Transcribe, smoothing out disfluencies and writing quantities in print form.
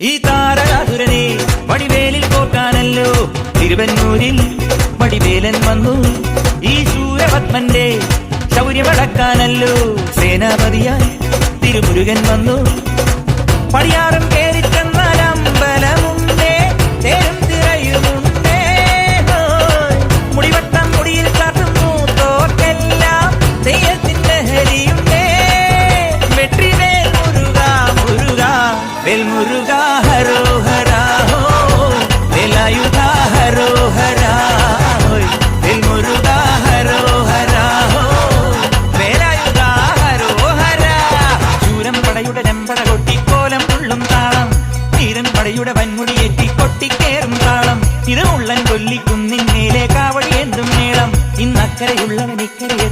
ഈ താരകാതുരനെ വടിവേലിൽ കോർക്കാനല്ലോ തിരുവന്നൂരിൽ വടിവേലൻ വന്നു. ഈ ശൂരപത്മന്റെ ശൗര്യമടക്കാനല്ലോ സേനാപതിയായി തിരുമുരുകൻ വന്നു. പടിയാറും കേറിച്ചെന്നാൽ അമ്പലമുണ്ടേ, തേരും തിറയുമുണ്ടേ. മുടിവട്ടം മുടിയിൽ കാട്ടുന്നു തോക്കെല്ലാം തെയ്യത്തിന്റെ ഹരിയുണ്ടേ. വെട്രിവേൽ മുരുക മുരുക വേൽമുരുക ഹരോഹരാ, വേലായുധ ഹരോഹരാ, വേൽമുരുക ഹരോഹരാ, വേലായുധ ഹരോഹരാ. ശൂരം പടയുടെ ചെമ്പട കൊട്ടിക്കോലം തുള്ളും താളം, തീരൻ പടയുടെ വൻമുടിയേറ്റി കൊട്ടിക്കേറും താളം. ഇത് ഉള്ളൻ കൊല്ലിക്കുന്നിന്മേലെ കാവടി എന്തും നീളം. ഇന്നക്കരയുള്ളവൻ ഇക്കരയെ